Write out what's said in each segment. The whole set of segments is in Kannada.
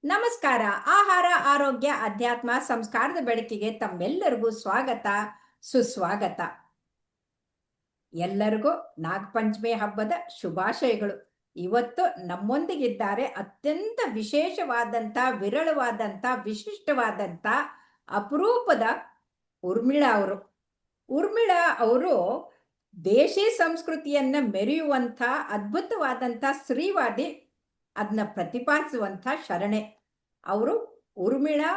ನಮಸ್ಕಾರ. ಆಹಾರ, ಆರೋಗ್ಯ, ಅಧ್ಯಾತ್ಮ, ಸಂಸ್ಕಾರದ ಬೆಳಕಿಗೆ ತಮ್ಮೆಲ್ಲರಿಗೂ ಸ್ವಾಗತ, ಸುಸ್ವಾಗತ. ಎಲ್ಲರಿಗೂ ನಾಗಪಂಚಮಿ ಹಬ್ಬದ ಶುಭಾಶಯಗಳು. ಇವತ್ತು ನಮ್ಮೊಂದಿಗಿದ್ದಾರೆ ಅತ್ಯಂತ ವಿಶೇಷವಾದಂಥ, ವಿರಳವಾದಂಥ, ವಿಶಿಷ್ಟವಾದಂಥ, ಅಪರೂಪದ ಊರ್ಮಿಳಾ ಅವರು. ಊರ್ಮಿಳಾ ಅವರು ದೇಶಿ ಸಂಸ್ಕೃತಿಯನ್ನ ಮೆರೆಯುವಂಥ ಅದ್ಭುತವಾದಂಥ ಸ್ತ್ರೀವಾದಿ, ಅದನ್ನ ಪ್ರತಿಪಾದಿಸುವಂಥ ಶರಣೆ. ಅವರು ಊರ್ಮಿಳಾ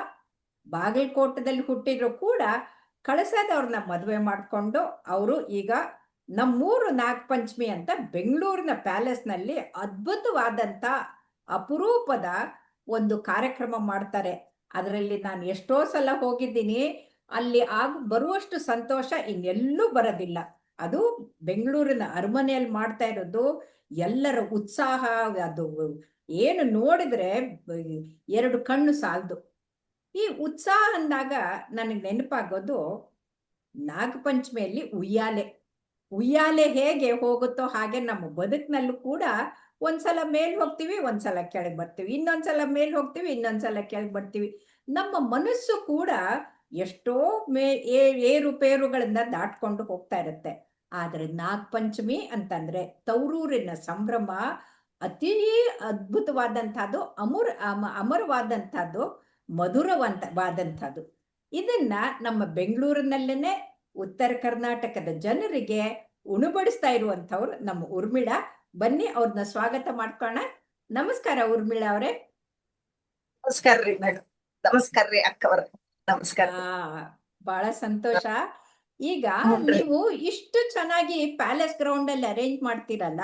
ಬಾಗಲಕೋಟದಲ್ಲಿ ಹುಟ್ಟಿದ್ರು ಕೂಡ ಕಳಸದವ್ರನ್ನ ಮದುವೆ ಮಾಡಿಕೊಂಡು ಅವರು ಈಗ ನಮ್ಮೂರು ನಾಗಪಂಚಮಿ ಅಂತ ಬೆಂಗಳೂರಿನ ಪ್ಯಾಲೇಸ್ನಲ್ಲಿ ಅದ್ಭುತವಾದಂಥ ಅಪರೂಪದ ಒಂದು ಕಾರ್ಯಕ್ರಮ ಮಾಡ್ತಾರೆ. ಅದರಲ್ಲಿ ನಾನು ಎಷ್ಟೋ ಸಲ ಹೋಗಿದ್ದೀನಿ. ಅಲ್ಲಿ ಬರುವಷ್ಟು ಸಂತೋಷ ಇನ್ನೆಲ್ಲೂ ಬರೋದಿಲ್ಲ. ಅದು ಬೆಂಗಳೂರಿನ ಅರಮನೆಯಲ್ಲಿ ಮಾಡ್ತಾ ಇರೋದು. ಎಲ್ಲರ ಉತ್ಸಾಹ ಅದು ಏನು ನೋಡಿದ್ರೆ ಎರಡು ಕಣ್ಣು ಸಾಲದು. ಈ ಉತ್ಸಾಹ ಅಂದಾಗ ನನಗೆ ನೆನಪಾಗೋದು ನಾಗಪಂಚಮಿಯಲ್ಲಿ ಉಯ್ಯಾಲೆ ಹೇಗೆ ಹೋಗುತ್ತೋ ಹಾಗೆ ನಮ್ಮ ಬದುಕಿನಲ್ಲೂ ಕೂಡ ಒಂದ್ಸಲ ಮೇಲ್ ಹೋಗ್ತೀವಿ, ಒಂದ್ಸಲ ಕೆಳಗೆ ಬರ್ತೀವಿ, ಇನ್ನೊಂದ್ಸಲ ಮೇಲ್ ಹೋಗ್ತೀವಿ, ಇನ್ನೊಂದ್ಸಲ ಕೆಳಗೆ ಬರ್ತೀವಿ. ನಮ್ಮ ಮನಸ್ಸು ಕೂಡ ಎಷ್ಟೋ ಏರುಪೇರುಗಳಿಂದ ದಾಟ್ಕೊಂಡು ಹೋಗ್ತಾ ಇರುತ್ತೆ. ಆದ್ರೆ ನಾಗಪಂಚಮಿ ಅಂತಂದ್ರೆ ತವರೂರಿನ ಸಂಭ್ರಮ ಅತೀ ಅದ್ಭುತವಾದಂಥದ್ದು, ಅಮರವಾದಂಥದ್ದು, ಮಧುರವಾದಂಥದ್ದು. ಇದನ್ನ ನಮ್ಮ ಬೆಂಗಳೂರಿನಲ್ಲೇನೆ ಉತ್ತರ ಕರ್ನಾಟಕದ ಜನರಿಗೆ ಉಣಬಡಿಸ್ತಾ ಇರುವಂಥವ್ರು ನಮ್ಮ ಊರ್ಮಿಳಾ. ಬನ್ನಿ ಅವ್ರನ್ನ ಸ್ವಾಗತ ಮಾಡ್ಕೋಣ. ನಮಸ್ಕಾರ ಊರ್ಮಿಳಾ ಅವರೇ. ನಮಸ್ಕಾರ ರೀ ಮೇಡಮ್. ನಮಸ್ಕಾರ ರೀ ಅಕ್ಕವ್ರ. ನಮಸ್ಕಾರ. ಬಹಳ ಸಂತೋಷ. ಈಗ ನೀವು ಇಷ್ಟು ಚೆನ್ನಾಗಿ ಪ್ಯಾಲೇಸ್ ಗ್ರೌಂಡ್ ಅಲ್ಲಿ ಅರೇಂಜ್ ಮಾಡ್ತೀರಲ್ಲ,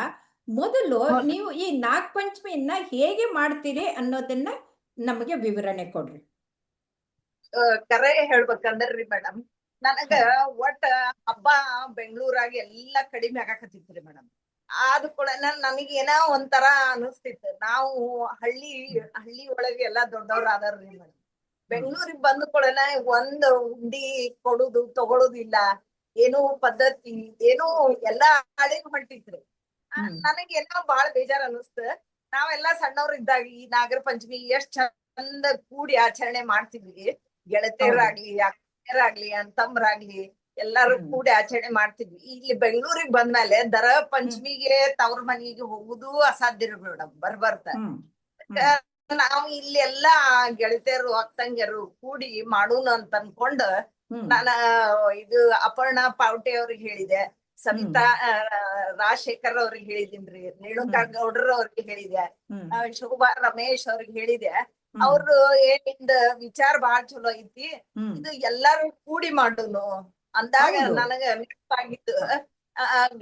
ಮೊದಲು ನೀವು ಈ ನಾಗಪಂಚಮಿಯನ್ನ ಹೇಗೆ ಮಾಡ್ತೀರಿ ಅನ್ನೋದನ್ನ ನಮಗೆ ವಿವರಣೆ ಕೊಡ್ರಿ. ಕರೆ ಹೇಳ್ಬೇಕಂದ್ರಿ ಮೇಡಮ್, ನನಗ ಒಟ್ಟ ಹಬ್ಬ ಬೆಂಗಳೂರಾಗ ಎಲ್ಲಾ ಕಡಿಮೆ ಆಗಾಕತ್ತಿತ್ರಿ ಮೇಡಮ್. ಆದ ಕೂಡ ನನಗೇನ ಒಂಥರ ಅನಿಸ್ತಿತ್ತು. ನಾವು ಹಳ್ಳಿ ಒಳಗೆ ಎಲ್ಲಾ ದೊಡ್ಡವ್ರ ಅದಾರ್ರಿ ಮೇಡಮ್. ಬೆಂಗಳೂರಿಗೆ ಬಂದ ಕೂಡನ ಒಂದ್ ಉಂಡಿ ಕೊಡುದು ತಗೊಳುದಿಲ್ಲ, ಏನೋ ಪದ್ಧತಿ ಏನೋ ಎಲ್ಲಾ ಹಳಿಗ್ ಹೊಂಟಿತ್ರಿ. ನನಗೇನೋ ಬಾಳ ಬೇಜಾರ್ ಅನಿಸ್ತ. ನಾವೆಲ್ಲಾ ಸಣ್ಣವ್ರ ಇದ್ದಾಗ ಈ ನಾಗರ ಪಂಚಮಿ ಎಷ್ಟ್ ಚಂದ ಕೂಡಿ ಆಚರಣೆ ಮಾಡ್ತಿದ್ವಿ. ಗೆಳತಿಯರಾಗ್ಲಿ, ಅಕ್ಕರಾಗ್ಲಿ, ಅಂತಮ್ರಾಗ್ಲಿ ಎಲ್ಲಾರು ಕೂಡಿ ಆಚರಣೆ ಮಾಡ್ತಿದ್ವಿ. ಇಲ್ಲಿ ಬೆಂಗಳೂರಿಗೆ ಬಂದ್ಮೇಲೆ ದರ ಪಂಚಮಿಗೆ ತವ್ರ ಮನಿಗೆ ಹೋಗುದು ಅಸಾಧ್ಯ ಮೇಡಮ್. ಬರ್ಬರ್ತ ನಾವ್ ಇಲ್ಲಿ ಎಲ್ಲಾ ಗೆಳತಿಯರು ಅಕ್ಕಂಗಿಯರು ಕೂಡಿ ಮಾಡೋಣ ಅಂತ ಅನ್ಕೊಂಡ್ ನಾನ ಇದು ಅಪರ್ಣಾ ಪಾವಟೆ ಅವ್ರಿಗೆ ಹೇಳಿದೆ, ಸವಿತಾ ರಾಜಶೇಖರ್ ಅವ್ರಿಗೆ ಹೇಳಿದೀನ್ರಿ, ರೇಣುಕಾ ಗೌಡ್ರ ಅವ್ರಿಗೆ ಹೇಳಿದೆ, ಶೋಭಾ ರಮೇಶ್ ಅವ್ರಿಗೆ ಹೇಳಿದೆ. ಅವ್ರು ಏನಿಂದ ವಿಚಾರ ಬಾಳ ಚಲೋ ಐತಿ, ಇದು ಎಲ್ಲಾರು ಕೂಡಿ ಮಾಡೋನು ಅಂದಾಗ ನನಗ ನೆನಪಾಗಿದ್ದು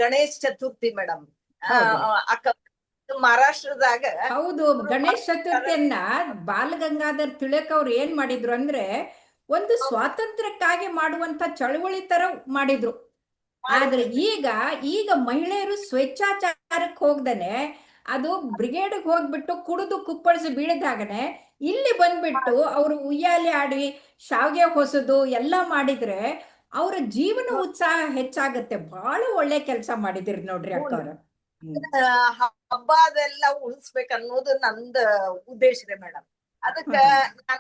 ಗಣೇಶ್ ಚತುರ್ಥಿ ಮೇಡಮ್. ಅಕ್ಕ ಮಹಾರಾಷ್ಟ್ರದಾಗ ಹೌದು, ಗಣೇಶ್ ಚತುರ್ಥಿಯನ್ನ ಬಾಲಗಂಗಾಧರ್ ತಿಲಕ್ ಅವ್ರು ಏನ್ ಮಾಡಿದ್ರು ಅಂದ್ರೆ ಒಂದು ಸ್ವಾತಂತ್ರ್ಯಕ್ಕಾಗಿ ಮಾಡುವಂತ ಚಳವಳಿ ತರ ಮಾಡಿದ್ರು. ಆದ್ರೆ ಈಗ ಮಹಿಳೆಯರು ಸ್ವೇಚ್ಛಾಚಾರಕ್ಕೆ ಹೋಗ್ದೇನೆ ಅದು ಬ್ರಿಗೇಡ್ಗೆ ಹೋಗ್ಬಿಟ್ಟು ಕುಡಿದು ಕುಪ್ಪಳಿಸಿ ಬೀಳದಾಗನೆ ಇಲ್ಲಿ ಬಂದ್ಬಿಟ್ಟು ಅವರು ಉಯ್ಯಾಲೆ ಆಡಿ ಶಾವ್ಗೆ ಹೊಸದು ಎಲ್ಲ ಮಾಡಿದ್ರೆ ಅವರ ಜೀವನ ಉತ್ಸಾಹ ಹೆಚ್ಚಾಗತ್ತೆ. ಬಹಳ ಒಳ್ಳೆ ಕೆಲಸ ಮಾಡಿದಿರಿ ನೋಡ್ರಿ ಅಕ್ಕವ್ರ. ಹಬ್ಬ ಅದೆಲ್ಲ ಉಳಿಸ್ಬೇಕು ಅನ್ನೋದು ನಂದ ಉದ್ದೇಶ ರೀ ಮೇಡಮ್. ಅದಕ್ಕ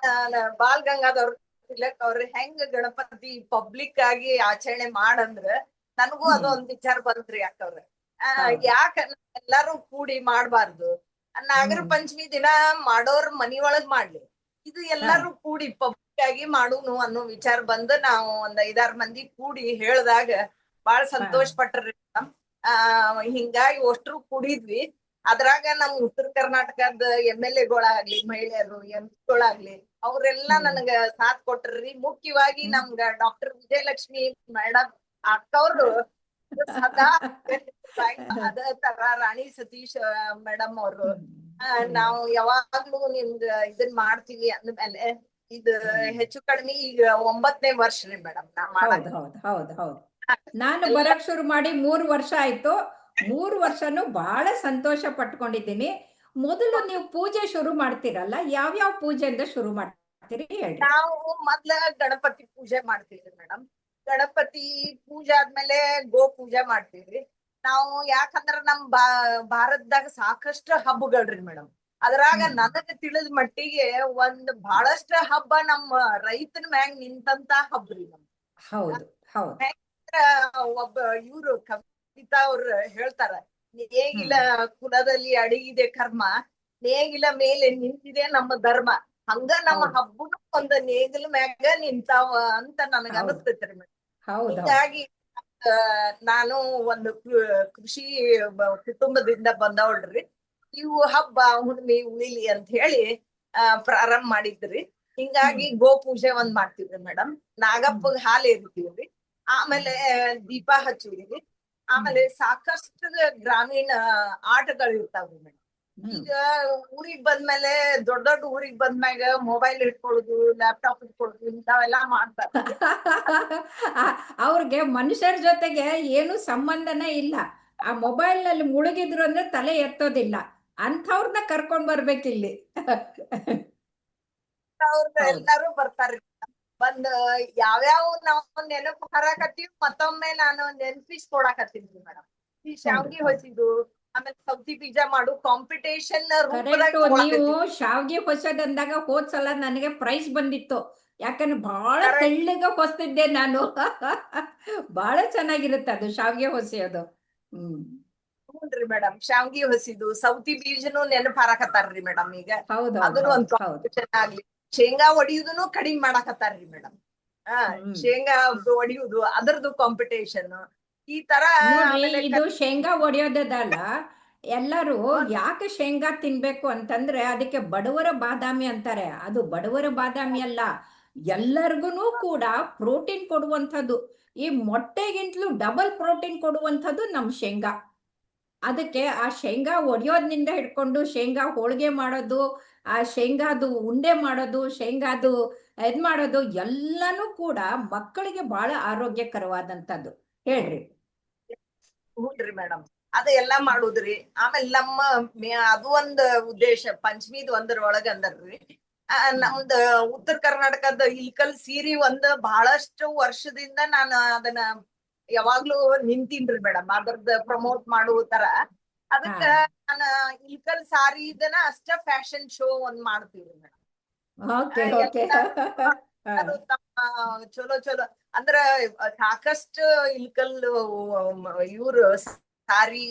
ನಾನು ಬಾಲ್ ಗಂಗಾಧರ್ ತಿಲಕ್ ಅವ್ರ ಹೆಂಗ್ ಗಣಪತಿ ಪಬ್ಲಿಕ್ ಆಗಿ ಆಚರಣೆ ಮಾಡಂದ್ರ ನನಗೂ ಅದೊಂದ್ ವಿಚಾರ ಬಂದ್ರಿ ಅಕ್ಕವ್ರ. ಯಾಕ ಎಲ್ಲಾರು ಕೂಡಿ ಮಾಡ್ಬಾರ್ದು, ನಾಗರ ಪಂಚಮಿ ದಿನ ಮಾಡೋರ್ ಮನಿಯೊಳಗ್ ಮಾಡ್ಲಿ, ಇದು ಎಲ್ಲಾರು ಕೂಡಿ ಪಬ್ಲಿಕ್ ಆಗಿ ಮಾಡೂನು ಅನ್ನೋ ವಿಚಾರ ಬಂದ್ ನಾವು ಒಂದ್ 5-6 ಮಂದಿ ಕೂಡಿ ಹೇಳ್ದಾಗ ಬಾಳ ಸಂತೋಷ ಪಟ್ರಿ ಮೇಡಮ್. ಹಿಂಗಾಗಿ ಅಷ್ಟ್ರು ಕುಡಿದ್ವಿ. ಅದ್ರಾಗ ನಮ್ ಉತ್ತರ ಕರ್ನಾಟಕದ MLA ಗಳಾಗ್ಲಿ, ಮಹಿಳೆಯರು MP ಗಳಾಗ್ಲಿ ಅವ್ರೆಲ್ಲಾ ನನಗ ಸಾಥ್ ಕೊಟ್ರಿ. ಮುಖ್ಯವಾಗಿ ನಮ್ಗ ಡಾಕ್ಟರ್ ವಿಜಯಲಕ್ಷ್ಮಿ ಮೇಡಮ್ ಅಕ್ಕವ್ರು ಸದಾ ಅದೇ ತರ ರಾಣಿ ಸತೀಶ್ ಮೇಡಮ್ ಅವರು ನಾವು ಯಾವಾಗ್ಲೂ ನಿಮ್ಗ ಇದನ್ ಮಾಡ್ತೀವಿ ಅಂದ್ಮೇಲೆ ಇದು ಹೆಚ್ಚು ಕಡಿಮೆ ಈಗ 9ನೇ ವರ್ಷ ರೀ ಮೇಡಮ್ ನಾ ಮಾಡೋದು. ಹೌದು. ನಾನು ಬರಕ್ ಶುರು ಮಾಡಿ 3 ವರ್ಷ ಆಯ್ತು. 3 ವರ್ಷನೂ ಬಹಳ ಸಂತೋಷ ಪಟ್ಕೊಂಡಿದ್ದೀನಿ. ಮೊದಲು ನೀವು ಪೂಜೆ ಶುರು ಮಾಡ್ತೀರಲ್ಲ, ಯಾವ್ಯಾವ ಪೂಜೆಯಿಂದ ಶುರು ಮಾಡ್ತೀರಿ ಹೇಳಿ. ನಾವು ಮೊದ್ಲ ಗಣಪತಿ ಪೂಜೆ ಮಾಡ್ತೀವಿ ಮೇಡಮ್. ಗಣಪತಿ ಪೂಜೆ ಆದ್ಮೇಲೆ ಗೋ ಪೂಜೆ ಮಾಡ್ತೀವ್ರಿ ನಾವು. ಯಾಕಂದ್ರ ನಮ್ ಭಾರತದಾಗ ಸಾಕಷ್ಟು ಹಬ್ಬಗಳ್ರಿ ಮೇಡಮ್. ಅದ್ರಾಗ ಹ್ಮ್. ನನಗ ತಿಳಿದ ಮಟ್ಟಿಗೆ ಒಂದ್ ಬಹಳಷ್ಟ ಹಬ್ಬ ನಮ್ಮ ರೈತನ ಮ್ಯಾಗ್ ನಿಂತಂತ ಹಬ್ಬ್ರಿ ನಮ್ದು. ಹೌದು ಹೌದು. ಒಬ್ಬ ಇವ್ರು ಕವಿತಾ ಅವ್ರು ಹೇಳ್ತಾರ, ನೇಗಿಲ ಹ್ಮ್. ಕುಲದಲ್ಲಿ ಅಡಗಿದೆ ಕರ್ಮ, ನೇಗಿಲ ಮೇಲೆ ನಿಂತಿದೆ ನಮ್ಮ ಧರ್ಮ. ಹಂಗ ನಮ್ಮ ಹೌದು ಹಬ್ಬನು ಒಂದ್ ನೇಗಿಲ ಮ್ಯಾಗ ನಿಂತಾವ ಅಂತ ನನಗ ಹೌದು ಅನಸ್ತೈತ್ರಿ ಮೇಡಮ್. ಹೌದು ಹೌದು. ಹಿಂಗಾಗಿ ನಾನು ಒಂದು ಕೃಷಿ ಕುಟುಂಬದಿಂದ ಬಂದವಳ್ರಿ. ಇವು ಹಬ್ಬ ಹುಣ್ಣಿಮೆ ಉಳಿಲಿ ಅಂತ ಹೇಳಿ ಪ್ರಾರಂಭ ಮಾಡಿದ್ರಿ. ಹಿಂಗಾಗಿ ಹ್ಮ್. ಗೋ ಪೂಜೆ ಒಂದ್ ಮಾಡ್ತಿವ್ರಿ ಮೇಡಮ್. ಹ್ಮ್. ನಾಗಪ್ಪಗ್ ಹಾಲು ಎರಿತೀವ್ರಿ. ಆಮೇಲೆ ದೀಪ ಹಚ್ಚಿವ್ರಿ. ಹ್ಮ್. ಆಮೇಲೆ ಸಾಕಷ್ಟು ಗ್ರಾಮೀಣ ಆಟಗಳು ಇರ್ತಾವ್ರಿ ಮೇಡಮ್. ಹ್ಮ್. ಈಗ ಊರಿಗ್ ಬಂದ್ಮೇಲೆ ದೊಡ್ಡ ದೊಡ್ಡ ಊರಿಗ್ ಬಂದ್ಮ್ಯಾಗ ಮೊಬೈಲ್ ಇಟ್ಕೊಳ್ಳೋದು, ಲ್ಯಾಪ್ಟಾಪ್ ಇಟ್ಕೊಳ್ಳೋದು ಇಂಥವೆಲ್ಲಾ ಮಾಡ್ತಾರ್ರಿ. ಅವ್ರಿಗೆ ಮನುಷ್ಯರ ಜೊತೆಗೆ ಏನು ಸಂಬಂಧನೇ ಇಲ್ಲ. ಆ ಮೊಬೈಲ್ ನಲ್ಲಿ ಮುಳುಗಿದ್ರು ಅಂದ್ರೆ ತಲೆ ಎತ್ತೋದಿಲ್ಲ. ಅಂಥವ್ರನ್ನ ಕರ್ಕೊಂಡ್ ಬರ್ಬೇಕಿಲ್ಲಿ. ಅವ್ರ ಹೌದು ಎಲ್ಲಾರು ಬರ್ತಾರ್ರಿ. ಬಂದ್ ಯಾವ್ಯಾವ ನಾವು ನೆನಪು ಹಾರಾಕತ್ತೀವಿ ಮತ್ತೊಮ್ಮೆ ನಾನು ನೆನ್ಪಿಸ್ಕೊಡಾಕತ್ತೀನಿ ಮೇಡಮ್. ಈ ಹ್ಞೂನ್ರಿ ಶಾವ್ಗಿ ಹೌದು. ಹೊಸಿದು ಆಮೇಲೆ ಸೌತಿ ಬೀಜ ಮಾಡು ಕಾಂಪಿಟೇಷನ್ ರೂಪದಾಗ ಕರೆಕ್ಟು. ನೀವು ತಗೊಳಕತ್ತೀವಿ. ಶಾವ್ಗೆ ಹೊಸದಂದಾಗ ಹೋದ್ ಸಲ ನನಗೆ ಪ್ರೈಸ್ ಬಂದಿತ್ತು. ಯಾಕಂದ್ರೆ ಬಹಳ ಕರೆಕ್ಟ್. ತೆಳ್ಳಗ ಹೊಸ್ತಿದ್ದೆ ನಾನು. ಬಹಳ ಚೆನ್ನಾಗಿರುತ್ತೆ ಅದು ಶಾವ್ಗೆ ಹೊಸೆಯೋದು. ಹ್ಮ್. ಹ್ಞೂನ್ರಿ ಮೇಡಮ್, ಶಾವ್ಗಿ ಹೊಸಿದು ಸೌತಿ ಬೀಜನು ನೆನಪು ಹಾರಾಕತ್ತಾರ್ರಿ ಮೇಡಮ್ ಈಗ. ಹೌದೌದು ಅದನ್ನು ಹೌದು ಒಂದ್ ಹೌದು. ಕಾಂಪಿಟೇಷನ್ ಆಗ್ಲಿ. ಶೇಂಗಾ ಒಡಿಯುದನು ಕಡಿಮೆ ಮಾಡಾಕತ್ತಾರ್ರಿ ಮೇಡಮ್. ಹ್ಮ್. ಶೇಂಗಾ ಒಡಿಯುದು ಅದ್ರದ್ದು ಕಾಂಪಿಟೇಷನ್ ಈ ತರ. ನೋಡ್ರಿ, ಆಮೇಲೆ ಇದು ಶೇಂಗಾ ಒಡೆಯೋದಲ್ಲ. ಎಲ್ಲರೂ ಹ್ಞೂನ್ರಿ. ಯಾಕೆ ಶೇಂಗಾ ತಿನ್ಬೇಕು ಅಂತಂದ್ರೆ ಅದಕ್ಕೆ ಬಡವರ ಬಾದಾಮಿ ಅಂತಾರೆ. ಅದು ಬಡವರ ಬಾದಾಮಿ ಅಲ್ಲ, ಎಲ್ಲರಿಗೂ ಕೂಡ ಪ್ರೋಟೀನ್ ಕೊಡುವಂಥದ್ದು. ಈ ಮೊಟ್ಟೆಗಿಂತಲೂ ಡಬಲ್ ಪ್ರೋಟೀನ್ ಕೊಡುವಂಥದ್ದು ನಮ್ಮ ಶೇಂಗಾ. ಅದಕ್ಕೆ ಆ ಶೇಂಗಾ ಒಡೆಯೋದ್ನಿಂದ ಹಿಡ್ಕೊಂಡು ಶೇಂಗಾ ಹೋಳಿಗೆ ಮಾಡೋದು, ಆ ಶೇಂಗಾದು ಉಂಡೆ ಮಾಡೋದು, ಶೇಂಗಾದು ಇದ್ ಮಾಡೋದು ಎಲ್ಲನೂ ಕೂಡ ಮಕ್ಕಳಿಗೆ ಬಹಳ ಆರೋಗ್ಯಕರವಾದಂಥದ್ದು. ಹೇಳ್ರಿ. ಹ್ಞೂನ್ರಿ ಮೇಡಮ್, ಅದ ಎಲ್ಲಾ ಮಾಡುದ್ರಿ. ಆಮೇಲೆ ನಮ್ಮ ಅದು ಒಂದ್ ಉದ್ದೇಶ ಪಂಚಮಿದ್ ಒಂದ್ರ ಒಳಗ ಅಂದರ್ರಿ. ಹ್ಮ್. ನಮ್ದ ಉತ್ತರ ಕರ್ನಾಟಕದ ಇಲ್ಕಲ್ ಸೀರಿ ಒಂದ್ ಬಹಳಷ್ಟು ವರ್ಷದಿಂದ ನಾನು ಅದನ್ನ ಯಾವಾಗ್ಲೂ ನಿಂತೀನ್ರಿ ಮೇಡಮ್, ಅದ್ರದ್ದು ಪ್ರಮೋಟ್ ಮಾಡುವ ತರ. ಹಾ. ಅದಕ್ಕ ನಾನ ಇಲ್ಕಲ್ ಸಾರಿ ಇದನ್ನ ಅಷ್ಟ ಫ್ಯಾಷನ್ ಶೋ ಒಂದ್ ಮಾಡ್ತೀವ್ರಿ ಮೇಡಮ್. Okay okay. ಎಲ್ಲಾರು ತಮ್ಮ ಚಲೋ ಚಲೋ ಅಂದ್ರ ಸಾಕಷ್ಟು ಇಲ್ಕಲ್ ಇವ್ರು ಸಾರಿ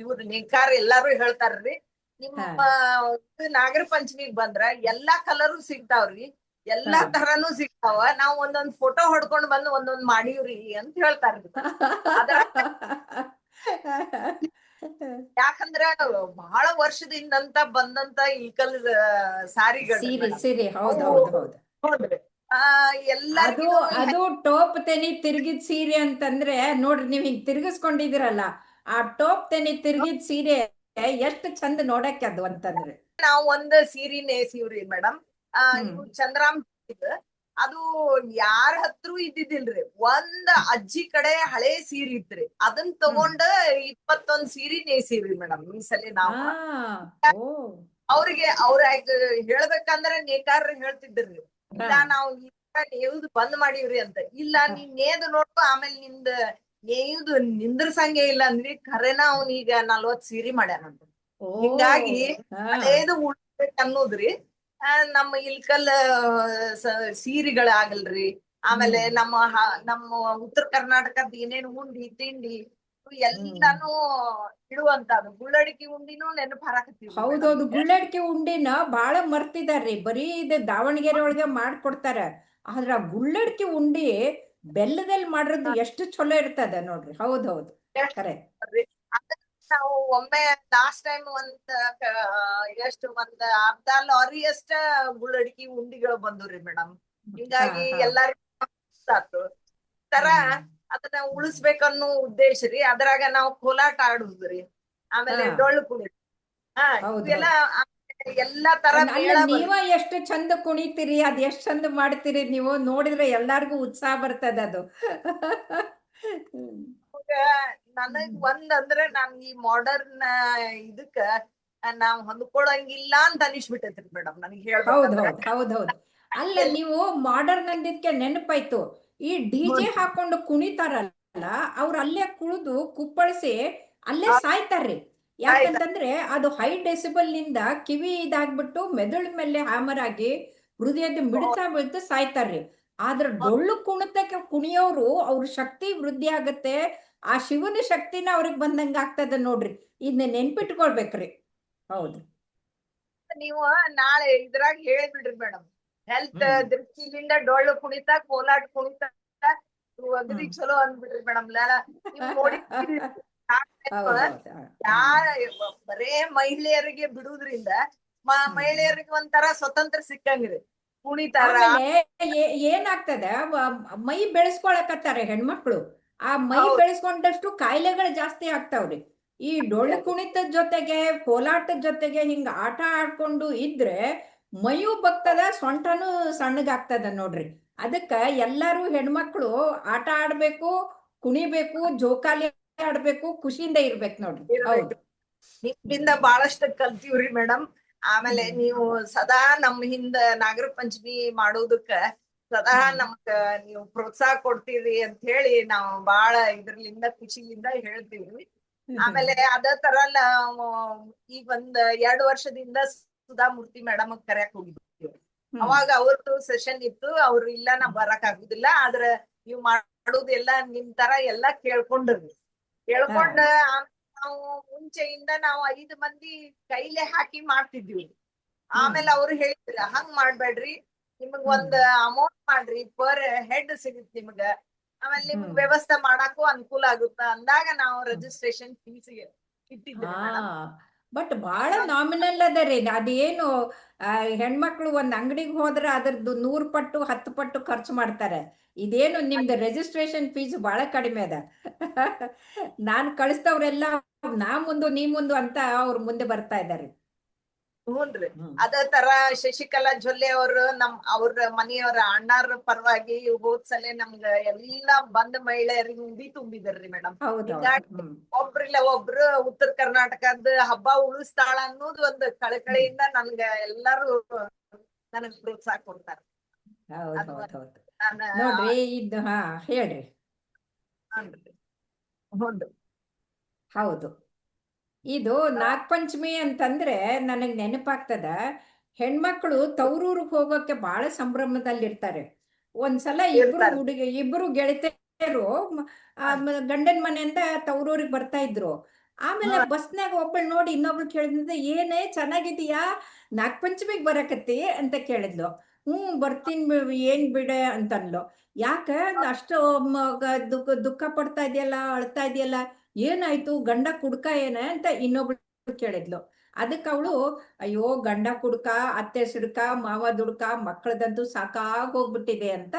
ಇವ್ರು ನೇಕಾರ ಎಲ್ಲಾರು ಹೇಳ್ತಾರ್ರಿ. ಹಾ. ನಿಮ್ಮ ನಾಗರ ಪಂಚಮಿಗ್ ಬಂದ್ರ ಎಲ್ಲಾ ಕಲರು ಸಿಗ್ತಾವ್ರಿ, ಎಲ್ಲಾ ಹಾ. ತರಾನು ಸಿಗ್ತಾವ. ನಾವ್ ಒಂದೊಂದ್ ಫೋಟೋ ಹೊಡ್ಕೊಂಡ್ ಬಂದು ಒಂದೊಂದ್ ಮಾಡೀವ್ರಿ ಅಂತ ಹೇಳ್ತಾರ್ರಿ. ಅದ್ರ ಯಾಕಂದ್ರ ಬಹಳ ವರ್ಷದಿಂದಂತ ಬಂದಂತ ಇಲ್ಕಲ್ ಸಾರಿಗಳ್ರಿ ಸೀರೆ ಮೇಡಮ್. ಸೀರೆ ಹೌದು ಅವು ಹೌದು ಹೌದು. ನೋಡ್ರಿ ಅದು ಎಲ್ಲಾರ್ಗಿನು ಅದು ಟೋಪ್ ತೆನಿ ತಿರ್ಗಿದ ಸೀರೆ ಅಂತಂದ್ರೆ ನೋಡ್ರಿ, ನೀವ್ ಹಿಂಗ್ ತಿರ್ಗಿಸ್ಕೊಂಡಿದಿರಲ್ಲ, ಆ ಟೋಪ್ ತೆನಿ ತಿರ್ಗಿದ ಸೀರೆ ಎಷ್ಟು ಚಂದ ನೋಡಕ್ಕೆ ಅದು ಅಂತಂದ್ರೆ. ನಾವ್ ಒಂದ್ ಸೀರಿ ನೇಸಿವ್ರಿ ಮೇಡಮ್. ಹ್ಮ್. ಇವ್ ಚಂದ್ರಾಮ್ ಅದು ಯಾರ ಹತ್ರೂ ಇದ್ದಿದ್ದಿಲ್ರಿ. ಒಂದ್ ಅಜ್ಜಿ ಕಡೆ ಹಳೆ ಸೀರೆ ಇತ್ರಿ, ಅದನ್ ಹ್ಮ್. ತಗೊಂಡ 21 ಸೀರಿ ನೇಸಿವ್ರಿ ಮೇಡಮ್ ಈ ಸಲ ಆ. ನಾವು. ಓ. ಅವ್ರಿಗೆ ಅವ್ರ ಹೇಳ್ಬೇಕಂದ್ರೆ ನೇಕಾರ ಹೇಳ್ತಿದ್ರಿ, ಹಾ. ಇಲ್ಲ ನಾವು ಈ ತರ ನೇಯ್ದು ಬಂದ್ ಮಾಡೀವ್ರಿ ಅಂತ. ಇಲ್ಲ ನೀನ್ ನೇಯ್ದು ನೋಡು, ಆಮೇಲೆ ನಿಂದ ನೇಯ್ದು ನಿಂದ್ರಸಂಗೆ ಇಲ್ಲ ಅಂದ್ರಿ. ಖರೇನ ಅವ್ನೀಗ 40 ಸೀರಿ ಮಾಡ್ಯಾನಂತ. ಓ. ಹಿಂಗಾಗಿ ಹಾ. ಹಳೇದು ಉಳ್ಸ್ಬೇಕ್ ಅನ್ನೋದ್ರಿ. ನಮ್ಮ ಇಲ್ಕಲ್ ಸೀರಿಗಳಾಗಲ್ರಿ. ಆಮೇಲೆ ಹ್ಮ್. ನಮ್ಮ ಉತ್ತರ ಕರ್ನಾಟಕದ ಏನೇನು ಉಂಡಿ ತಿಂಡಿ ಇವು ಹ್ಮ್. ಎಲ್ಲಾನು ಇಡುವಂತದ್ದು. ಗುಳ್ಳಡಿಕೆ ಉಂಡಿನೂ ನೆನಪು ಹಾರಾಕತ್ತೀವ್ರಿ ಮೇಡಮ್ ಹೌದೌದು. ಈಗ. ಗುಳ್ಳಡ್ಕೆ ಉಂಡಿನ ಬಾಳ ಮರ್ತಿದಾರ್ರಿ. ಬರೀ ಇದು ದಾವಣಗೆರೆ ಒಳಗೆ ಮಾಡ್ಕೊಡ್ತಾರ. ಆದ್ರ ಆ ಗುಳ್ಳಡ್ಕೆ ಉಂಡಿ ಬೆಲ್ಲದಲ್ಲಿ ಮಾಡಿರೋದು ಎಷ್ಟು ಚಲೋ ಇರ್ತದ ನೋಡ್ರಿ. ಹೌದೌದು. ಕರೆ. ಅದನ್ನ ನಾವು ಒಮ್ಮೆ ಲಾಸ್ಟ್ ಟೈಮ್ ಎಷ್ಟು ಒಂದ್ ಅರ್ಧ ಲಾರಿ ಅಷ್ಟ ಗುಳ್ಳಡಿಕೆ ಉಂಡಿಗಳು ಬಂದ್ರಿ ಮೇಡಮ್. ಹಾ ಹಿಂಗಾಗಿ ಹಾ. ಎಲ್ಲಾರಿಗೂ ಆತು. ಈ ತರ ಹ್ಮ್. ಅದನ್ನ ಉಳಿಸ್ಬೇಕನ್ನೋ ಉದ್ದೇಶ ರೀ. ಅದ್ರಾಗ ನಾವು ಕೋಲಾಟ ಆಡುದ್ರಿ, ಹಾ. ಆಮೇಲೆ ಡೊಳ್ಳು ಕುಣಿ ಹೌದು ಇವೆಲ್ಲ ಹೌದು. ಎಲ್ಲಾ ತರ ಅಲ್ಲ, ಮೇಳ ನೀವ ಎಷ್ಟು ಚಂದ ಕುಣಿತೀರಿ, ಅದ್ ಎಷ್ಟ್ ಚಂದ ಮಾಡ್ತೀರಿ ನೀವು ನೋಡಿದ್ರೆ ಎಲ್ಲಾರ್ಗೂ ಉತ್ಸಾಹ ಬರ್ತದ ಅದು. ನನಗ್ ಒಂದ್ ಅಂದ್ರೆ ನಾನ್ ಈ ಮಾಡರ್ನ್ ಇದಕ್ಕ ನಾವ್ ಹೊಂದ್ಕೊಳಂಗಿಲ್ಲ ಅಂತ ಅನಿಸ್ಬಿಟ್ಟೈತ್ರಿ ಮೇಡಮ್ ನನಗೆ ಹೌದ್ ಹೇಳ್ಬೇಕಂದ್ರ. ಹೌದ್ ಹೌದ್ ಹೌದ್. ಅಲ್ಲ, ಎಲ್- ನೀವು ಮಾಡರ್ನ್ ಅಂದಿದ್ಕೆ ನೆನಪಾಯ್ತು. ಈ ಡಿಜೆ ಹ್ಞೂನ್ರಿ. ಹಾಕೊಂಡು ಕುಣಿತಾರಲ್ಲ, ಅವ್ರು ಅಲ್ಲೇ ಕುಣಿದು ಕುಪ್ಪಳಿಸಿ ಅಲ್ಲೇ ಸಾಯ್ತಾರ್ರಿ. ಯಾಕಂತಂದ್ರೆ ಅದು ಹೈ ಡೆಸಿಬಲ್ ನಿಂದ ಕಿವಿ ಇದಾಗ್ಬಿಟ್ಟು ಮೆದುಳ ಮೇಲೆ ಹ್ಯಾಮರ್ ಆಗಿ ಹೃದಯದ ಮಿಡಿತ ಬೀಳ್ತು ಸಾಯ್ತಾರ್ರಿ. ಆದ್ರ ಡೊಳ್ಳು ಕುಣಿತಕ್ಕೆ ಕುಣಿಯೋರು ಅವ್ರ ಶಕ್ತಿ ವೃದ್ಧಿ ಆಗತ್ತೆ, ಆ ಶಿವನ ಶಕ್ತಿನ ಅವ್ರಿಗೆ ಬಂದಂಗ ಆಗ್ತದ ನೋಡ್ರಿ. ಇದನ್ನ ನೆನ್ಪಿಟ್ಕೊಳ್ಬೇಕ್ರಿ. ಹೌದು. ನೀವು ನಾಳೆ ಇದ್ರಾಗ ಹೇಳ್ಬಿಡ್ರಿ ಮೇಡಮ್, ಹೆಲ್ತ್ ಹ್ಮ್. ದೃಷ್ಟಿಯಿಂದ ಡೊಳ್ಳು ಕುಣಿತ, ಕೋಲಾಟ ಕುಣಿತ ಅಗದಿ ಹ್ಮ್. ಚಲೋ ಅಂದ್ಬಿಡ್ರಿ ಮೇಡಮ್. ನೀವು ನೋಡಿ ಹೌದೌದು. ಯಾರ ಬರೇ ಮಹಿಳೆಯರಿಗೆ ಬಿಡುವುದ್ರಿಂದ ಮಹಿಳೆಯರಿಗೆ ಒಂಥರ ಸ್ವತಂತ್ರ ಸಿಕ್ಕಂಗ್ರಿ. ಕುಣಿತಾರ. ಆಮೇಲೆ ಏನಾಗ್ತದ, ಮೈ ಬೆಳೆಸ್ಕೊಳಕತ್ತಾರೆ ಹೆಣ್ಮಕ್ಳು. ಆ ಮೈ ಹೌದ್. ಬೆಳೆಸ್ಕೊಂಡಷ್ಟು ಕಾಯಿಲೆಗಳು ಜಾಸ್ತಿ ಆಗ್ತಾವ್ರಿ. ಈ ಡೊಳ್ಳು ಕುಣಿತದ ಜೊತೆಗೆ ಕೋಲಾಟದ ಜೊತೆಗೆ ಹಿಂಗ ಆಟ ಆಡ್ಕೊಂಡು ಇದ್ರೆ ಮೈಯೂ ಬಗ್ತದ, ಸೊಂಟನೂ ಸಣ್ಣಗಾಗ್ತದ ನೋಡ್ರಿ. ಅದಕ್ಕ ಎಲ್ಲಾರು ಹೆಣ್ಮಕ್ಳು ಆಟ ಆಡ್ಬೇಕು, ಕುಣಿಬೇಕು, ಜೋಕಾಲಿ ಆಡ್ಬೇಕು, ಖುಷಿಯಿಂದ ಇರ್ಬೇಕು ನೋಡ್ರಿ. ಹೌದು. ನಿಮ್ಮಿಂದ ಬಹಳಷ್ಟು ಕಲ್ತೀವ್ರಿ ಮೇಡಮ್. ಆಮೇಲೆ ನೀವು ಸದಾ ನಮ್ ಹಿಂದ ನಾಗರ ಪಂಚಮಿ ಮಾಡೋದಕ್ಕ ಸದಾ ನಮ್ಗ ನೀವು ಪ್ರೋತ್ಸಾಹ ಕೊಡ್ತೀರಿ ಅಂತ ಹೇಳಿ ನಾವು ಬಾಳ ಇದ್ರಲಿಂದ ಖುಷಿಲಿಂದ ಹೇಳ್ತೀವಿ. ಆಮೇಲೆ ಅದ ತರ ಈಗ ಒಂದ್ 2 ವರ್ಷದಿಂದ ಸುಧಾಮೂರ್ತಿ ಮೇಡಮ್ ಕರ್ಯಾಕ್ ಹೋಗಿದ್ವಿ. ಅವಾಗ ಅವ್ರದ್ದು ಸೆಷನ್ ಇತ್ತು. ಅವ್ರು ಇಲ್ಲ ನಾ ಬರಕ್ ಆಗುದಿಲ್ಲ, ಆದ್ರ ನೀವ್ ಮಾಡೋದೆಲ್ಲ ನಿಮ್ ತರ ಎಲ್ಲಾ ಕೇಳ್ಕೊಂಡ್ರಿ. ಕೇಳ್ಕೊಂಡ ನಾವು ಮುಂಚೆಯಿಂದ ನಾವು 5 ಮಂದಿ ಕೈಲೆ ಹಾಕಿ ಮಾಡ್ತಿದ್ವಿ. ಆಮೇಲೆ ಅವ್ರು ಹೇಳಿದ್ರ ಹಂಗ್ ಮಾಡ್ಬೇಡ್ರಿ, ನಿಮಗ್ ಒಂದ್ ಅಮೌಂಟ್ ಮಾಡ್ರಿ, ಪರ್ ಹೆಡ್ ಸಿಗುತ್ ನಿಮ್ಗ, ಆಮೇಲೆ ನಿಮ್ಗ್ ವ್ಯವಸ್ಥೆ ಮಾಡಾಕು ಅನುಕೂಲ ಆಗುತ್ತ ಅಂದಾಗ ನಾವು ರಿಜಿಸ್ಟ್ರೇಷನ್ ಫೀಸ್ ಇಟ್ಟಿದ್ವಿ ಮೇಡಮ್. ಬಟ್ ಬಹಳ ನಾಮಿನಲ್ ಅದ ರೀ. ಅದೇನು ಹೆಣ್ಮಕ್ಳು ಒಂದ್ ಅಂಗಡಿಗೆ ಹೋದ್ರೆ ಅದ್ರದ್ದು 100 ಪಟ್ಟು 10 ಪಟ್ಟು ಖರ್ಚು ಮಾಡ್ತಾರೆ. ಇದೇನು ನಿಮ್ದು ರಿಜಿಸ್ಟ್ರೇಷನ್ ಫೀಸ್ ಬಹಳ ಕಡಿಮೆ ಅದ. ನಾನ್ ಕಳಿಸ್ತವ್ರೆಲ್ಲ ನಾ ಮುಂದು ನೀ ಮುಂದು ಅಂತ ಅವ್ರ ಮುಂದೆ ಬರ್ತಾ ಇದ್ದಾರೆ. ಹೂನ್ರಿ. ಅದೇ ತರ ಶಶಿಕಲಾ ಜೊಲ್ಲೆ ಅವರು ಅವ್ರ ಮನೆಯವರ ಅಣ್ಣಾರ ಪರವಾಗಿ ಹೋದ್ಸಲೆ ನಮ್ಗ ಎಲ್ಲಾ ಬಂದ ಮಹಿಳೆಯರಿಗೆ ಉಂಡಿ ತುಂಬಿದಾರ್ರಿ ಮೇಡಮ್. ಒಬ್ರಿಲ್ಲ ಒಬ್ರು ಉತ್ತರ ಕರ್ನಾಟಕದ ಹಬ್ಬ ಉಳಿಸ್ತಾಳ ಅನ್ನೋದು ಒಂದು ಕಳಕಳಿಯಿಂದ ನನ್ಗ ಎಲ್ಲಾರು ನನಗ್ ಪ್ರೋತ್ಸಾಹ ಕೊಡ್ತಾರ. ನೋಡ್ರಿ ಇದು ಹೇಳ್ರಿ. ಹೌದು. ಇದು ನಾಗಪಂಚಮಿ ಅಂತಂದ್ರೆ ನನಗ್ ನೆನಪಾಗ್ತದ, ಹೆಣ್ಮಕ್ಳು ತವ್ರೂರಿಗೆ ಹೋಗೋಕೆ ಬಹಳ ಸಂಭ್ರಮದಲ್ಲಿರ್ತಾರೆ. ಒಂದ್ಸಲ ಇಬ್ರು ಗೆಳತಿಯರು ಗಂಡನ ಮನೆಯಿಂದ ತವ್ರೂರಿಗೆ ಬರ್ತಾ ಇದ್ರು. ಆಮೇಲೆ ಬಸ್ನಾಗ ಒಬ್ಬಳು ನೋಡಿ ಇನ್ನೊಬ್ಳು ಕೇಳಿದ್ರೆ, ಏನೇ ಚೆನ್ನಾಗಿದೀಯಾ, ನಾಗಪಂಚಮಿಗೆ ಬರಕತ್ತಿ ಅಂತ ಕೇಳಿದ್ಲು. ಬರ್ತೀನಿ ಏನ್ ಬಿಡೆ ಅಂತನ್ಲು. ಯಾಕ ಅಷ್ಟು ದುಃಖ ಪಡ್ತಾ ಇದೆಯಲ್ಲ, ಅಳ್ತಾ ಇದೆಯಲ್ಲ, ಏನಾಯ್ತು, ಗಂಡ ಕುಡ್ಕ ಏನ ಅಂತ ಇನ್ನೊಬ್ಳು ಕೇಳಿದ್ಲು. ಅದಕ್ಕೆ ಅವಳು, ಅಯ್ಯೋ ಗಂಡ ಕುಡ್ಕ, ಅತ್ತೆ ಸಿಡ್ಕ, ಮಾವ ದುಡ್ಕ, ಮಕ್ಕಳದಂತೂ ಸಾಕಾಗ್ ಹೋಗ್ಬಿಟ್ಟಿದೆ ಅಂತ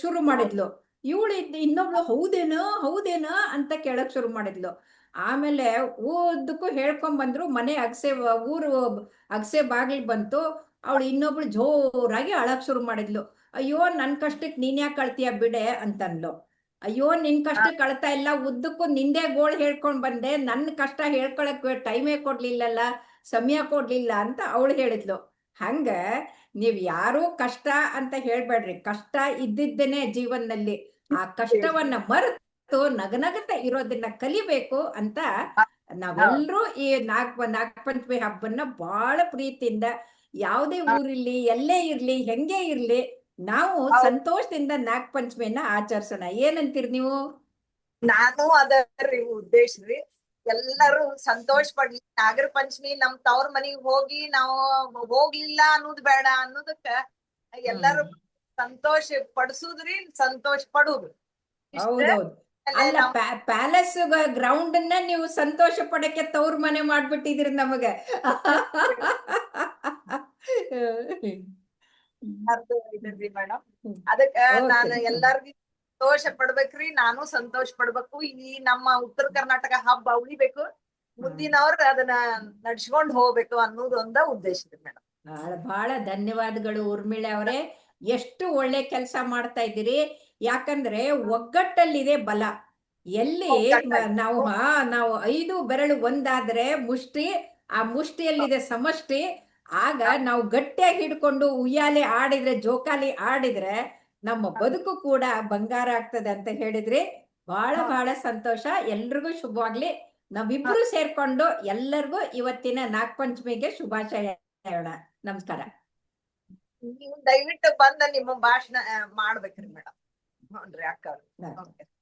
ಶುರು ಮಾಡಿದ್ಲು. ಇವಳು ಇನ್ನೊಬ್ಳು ಹೌದೇನ ಅಂತ ಕೇಳಕ್ ಶುರು ಮಾಡಿದ್ಲು. ಆಮೇಲೆ ಊದಕ್ಕೂ ಹೇಳ್ಕೊಂಡ್ ಬಂದ್ರು. ಮನೆ ಊರು ಅಗಸೆ ಬಾಗಿಲು ಬಂತು. ಅವಳು ಇನ್ನೊಬ್ಳು ಜೋರಾಗಿ ಅಳಕ್ ಶುರು ಮಾಡಿದ್ಲು. ಅಯ್ಯೋ ನನ್ ಕಷ್ಟಕ್ಕೆ ನೀನ್ ಯಾಕೆ ಅಳ್ತೀಯ ಬಿಡೆ ಅಂತನ್ಲು. ಅಯ್ಯೋ ನಿನ್ ಕಷ್ಟ ಕಳ್ತಾ ಇಲ್ಲ, ಉದ್ದಕ್ಕೂ ನಿಂದೆ ಗೋಳ್ ಹೇಳ್ಕೊಂಡ್ ಬಂದೆ, ನನ್ನ ಕಷ್ಟ ಹೇಳ್ಕೊಳಕ್ ಟೈಮೇ ಕೊಡ್ಲಿಲ್ಲಲ್ಲ, ಸಮಯ ಕೊಡ್ಲಿಲ್ಲ ಅಂತ ಅವಳು ಹೇಳಿದ್ಲು. ಹಂಗ ನೀವ್ ಯಾರೂ ಕಷ್ಟ ಅಂತ ಹೇಳ್ಬೇಡ್ರಿ. ಕಷ್ಟ ಇದ್ದಿದ್ದೇನೆ ಜೀವನದಲ್ಲಿ. ಆ ಕಷ್ಟವನ್ನ ಮರೆತು ನಗನಗತ ಇರೋದನ್ನ ಕಲಿಬೇಕು ಅಂತ ನಾವೆಲ್ಲರೂ ಈ ನಾಗಪಂಚಮಿ ಹಬ್ಬನ್ನ ಬಹಳ ಪ್ರೀತಿಯಿಂದ, ಯಾವುದೇ ಊರಿರ್ಲಿ, ಎಲ್ಲೇ ಇರ್ಲಿ, ಹೆಂಗೆ ಇರ್ಲಿ, ನಾವು ಸಂತೋಷದಿಂದ ನಾಗಪಂಚಮಿಯನ್ನ ಆಚರಿಸೋಣ. ಏನಂತೀರಿ ನೀವು? ನಾನು ಅದರಿ ಉದ್ದೇಶ ರೀ, ಎಲ್ಲರೂ ಸಂತೋಷ ಪಡ್ಲಿ. ನಾಗರ ಪಂಚಮಿ ನಮ್ ತವ್ರ ಮನಿಗ್ ಹೋಗಿ ನಾವು ಹೋಗ್ಲಿಲ್ಲ ಅನ್ನೋದು ಬೇಡ, ಅನ್ನೋದಕ್ಕ ಎಲ್ಲರೂ ಸಂತೋಷ ಪಡಿಸುದ್ರಿ, ಸಂತೋಷ ಪಡುದು. ಹೌದೌದು. ಅಲ್ಲ, ಪ್ಯಾಲೇಸ್ ಗ್ರೌಂಡ್ ಅನ್ನ ನೀವು ಸಂತೋಷ ಪಡಕ್ಕೆ ತವ್ರ ಮನೆ ಮಾಡ್ಬಿಟ್ಟಿದ್ರಿ ನಮಗೆ. ಮೇಡಮ್, ಅದಕ್ಕ ನಾನು ಎಲ್ಲಾರ್ಗಿ ಸಂತೋಷ ಪಡ್ಬೇಕ್ರಿ, ನಾನು ಸಂತೋಷ ಪಡ್ಬೇಕು. ಈ ನಮ್ಮ ಉತ್ತರ ಕರ್ನಾಟಕ ಹಬ್ಬ ಉಳಿಬೇಕು, ಮುಂದಿನವ್ರು ಅದನ್ನ ನಡ್ಸ್ಕೊಂಡ್ ಹೋಗ್ಬೇಕು ಅನ್ನೋದು ಒಂದ ಉದ್ದೇಶ ಇದೆ ಮೇಡಮ್. ಬಹಳ ಧನ್ಯವಾದಗಳು ಊರ್ಮಿಳೆ ಅವರೇ. ಎಷ್ಟು ಒಳ್ಳೆ ಕೆಲಸ ಮಾಡ್ತಾ ಇದ್ದೀರಿ. ಯಾಕಂದ್ರೆ ಒಗ್ಗಟ್ಟಲ್ಲಿದೆ ಬಲ. ಎಲ್ಲಿ ನಾವು 5 ಬೆರಳು ಒಂದಾದ್ರೆ ಮುಷ್ಟಿ, ಆ ಮುಷ್ಟಿಯಲ್ಲಿದೆ ಸಮಷ್ಟಿ. ಆಗ ನಾವು ಗಟ್ಟಿಯಾಗಿ ಹಿಡ್ಕೊಂಡು ಉಯ್ಯಾಲೆ ಆಡಿದ್ರೆ, ಜೋಕಾಲಿ ಆಡಿದ್ರೆ ನಮ್ಮ ಬದುಕು ಕೂಡ ಬಂಗಾರ ಆಗ್ತದೆ ಅಂತ ಹೇಳಿದ್ರಿ. ಬಹಳ ಸಂತೋಷ. ಎಲ್ರಿಗೂ ಶುಭವಾಗ್ಲಿ. ನಾವಿಬ್ರು ಸೇರ್ಕೊಂಡು ಎಲ್ಲರಿಗೂ ಇವತ್ತಿನ ನಾಗಪಂಚಮಿಗೆ ಶುಭಾಶಯ ಹೇಳೋಣ. ನಮಸ್ಕಾರ. ನೀವು ದಯವಿಟ್ಟು ಬಂದ ನಿಮ್ಮ ಭಾಷಣ ಮಾಡ್ಬೇಕ್ರಿ ಮೇಡಮ್. ಹ್ಞೂನ್ರಿ ಅಕ್ಕ. ಹಾ. ಓಕೆ.